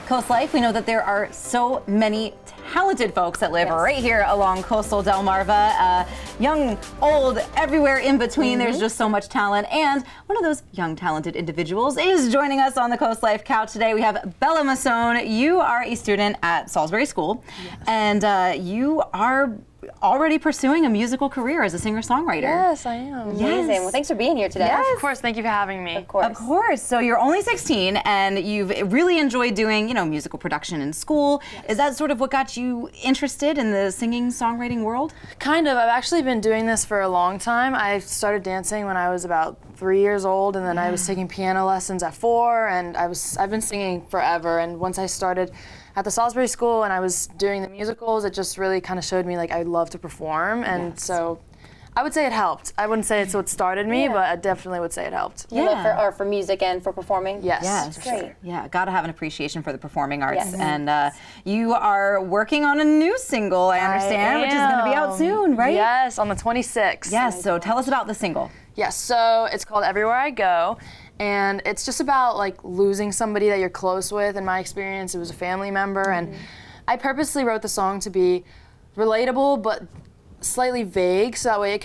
CoastLife, we know that there are so many talented folks that live right here along coastal Delmarva. Young, old, everywhere in between. There's just so much talent. And one of those young, talented individuals is joining us on the CoastLife couch today. We have Bella Masone. You are a student at Salisbury School, and you are already pursuing a musical career as a singer-songwriter. Yes, I am. Amazing. Well, thanks for being here today. Yes. Of course, thank you for having me. Of course. Of course. So you're only 16 and you've really enjoyed doing, musical production in school. Yes. Is that sort of what got you interested in the singing, songwriting world? Kind of. I've actually been doing this for a long time. I started dancing when I was about 3 years old, and then I was taking piano lessons at 4, and I've been singing forever. And once I started at the Salisbury School and I was doing the musicals, it just really kind of showed me like I love to perform, and so I would say it helped. I wouldn't say it's what started me, but I definitely would say it helped. You love for music and for performing? Yes. Great. Sure. Yeah, gotta have an appreciation for the performing arts. Yes. And you are working on a new single, I understand, which is gonna be out soon, right? Yes, on the 26th. Yes, so tell us about the single. Yes, so it's called Everywhere I Go, and it's just about like losing somebody that you're close with. In my experience, it was a family member, and I purposely wrote the song to be relatable but slightly vague, so that way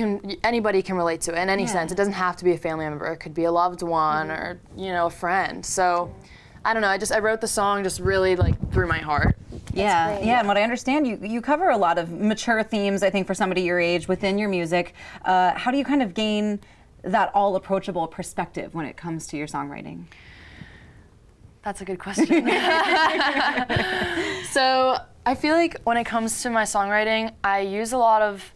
anybody can relate to it in any sense. It doesn't have to be a family member. It could be a loved one or a friend. So I don't know. I wrote the song just really like through my heart. Yeah, and what I understand, you cover a lot of mature themes, I think, for somebody your age within your music. How do you kind of gain that all approachable perspective when it comes to your songwriting? That's a good question. So I feel like when it comes to my songwriting, I use a lot of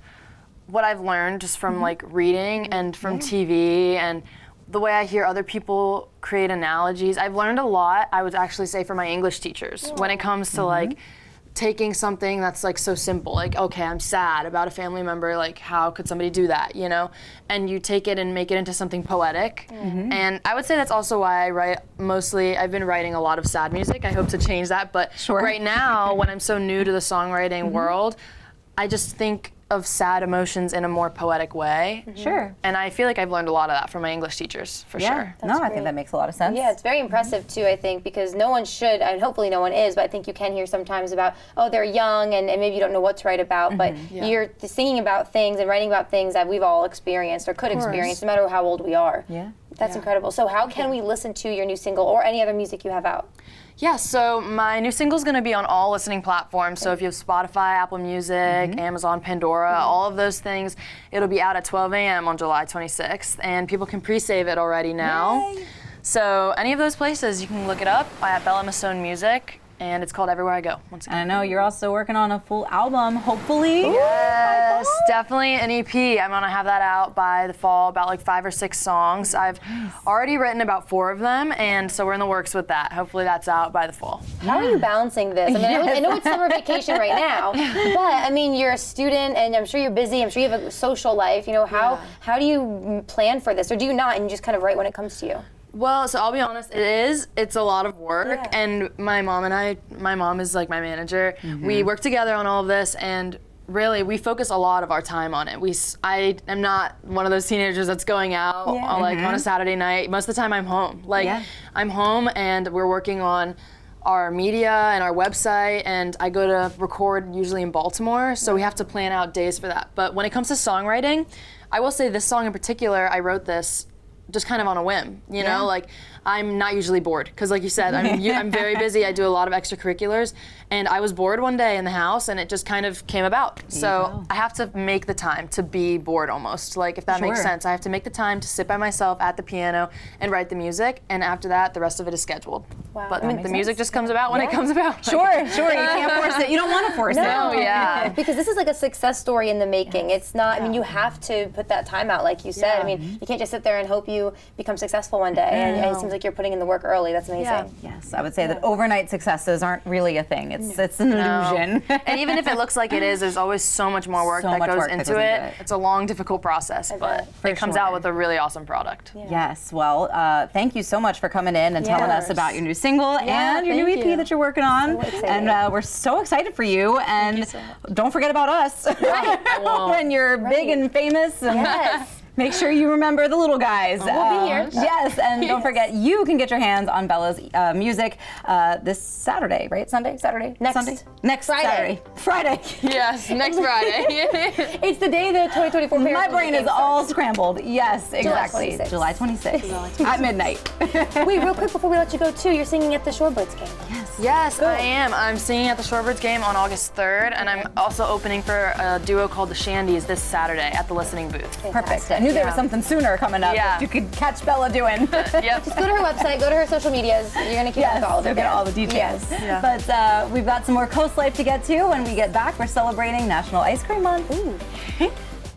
what I've learned just from like reading and from TV and the way I hear other people create analogies. I've learned a lot, I would actually say, from my English teachers when it comes to like taking something that's like so simple, like, okay, I'm sad about a family member, like how could somebody do that, and you take it and make it into something poetic. And I would say that's also why I write I've been writing a lot of sad music. I hope to change that, but right now, when I'm so new to the songwriting world, I just think of sad emotions in a more poetic way. Sure. And I feel like I've learned a lot of that from my English teachers, for sure. I think that makes a lot of sense. Yeah, it's very impressive too, I think, because no one should, and hopefully no one is, but I think you can hear sometimes about, oh, they're young and maybe you don't know what to write about, but you're singing about things and writing about things that we've all experienced or could experience, no matter how old we are. Yeah. That's incredible. So how can we listen to your new single or any other music you have out? Yeah, so my new single is going to be on all listening platforms. So if you have Spotify, Apple Music, Amazon, Pandora, all of those things, it'll be out at 12 a.m. on July 26th. And people can pre-save it already now. Yay. So any of those places, you can look it up at Bella Masone Music. And it's called Everywhere I Go. Once again. And I know you're also working on a full album, hopefully. Yes, definitely an EP. I'm gonna have that out by the fall, about like 5 or 6 songs. I've already written about 4 of them, and so we're in the works with that. Hopefully that's out by the fall. How are you balancing this? I mean, I know it's summer vacation right now, but I mean, you're a student, and I'm sure you're busy. I'm sure you have a social life. How do you plan for this, or do you not, and you just kind of write when it comes to you? Well, so I'll be honest, it's a lot of work, and my mom is like my manager. We work together on all of this, and really we focus a lot of our time on it. I am not one of those teenagers that's going out on a Saturday night. Most of the time I'm home. I'm home, and we're working on our media and our website, and I go to record usually in Baltimore, so we have to plan out days for that. But when it comes to songwriting, I will say this song in particular, I wrote this just kind of on a whim, like I'm not usually bored, because like you said, I'm very busy. I do a lot of extracurriculars, and I was bored one day in the house, and it just kind of came about. So I have to make the time to be bored almost, like if that makes sense. I have to make the time to sit by myself at the piano and write the music, and after that, the rest of it is scheduled. Wow. But the music just comes about when it comes about. Sure, you can't force it. You don't want to force it. Because this is like a success story in the making. It's not, I mean, you have to put that time out, like you said. I mean, you can't just sit there and hope you become successful one day, and it seems like you're putting in the work early. That's amazing. Yes, I would say that overnight successes aren't really a thing. It's an illusion. And even if it looks like it is, there's always so much more work that goes into it. It's a long, difficult process, but it comes out with a really awesome product. Yes, well, thank you so much for coming in and telling us about your new single and your new EP that you're working on. And we're so excited for you. And don't forget about us when you're big and famous. And Make sure you remember the little guys. We'll be here. Yes, and don't forget, you can get your hands on Bella's music this Saturday, right? Saturday? Next Friday. Friday. Yes, next Friday. It's the day the 2024 Paris My brain is Olympics all starts. scrambled. Yes, exactly. 26th. July 26th at midnight. Wait, real quick before we let you go too, you're singing at the Shorebirds game. Yes, I am. I'm singing at the Shorebirds game on August 3rd, and I'm also opening for a duo called the Shandies this Saturday at the listening booth. Perfect. I knew there was something sooner coming up Yeah. that you could catch Bella doing. Yep. Just go to her website, go to her social medias. You're gonna keep up with all of you'll it. get there. all the details. Yes. Yeah. But we've got some more CoastLife to get to. When we get back, we're celebrating National Ice Cream Month. Ooh.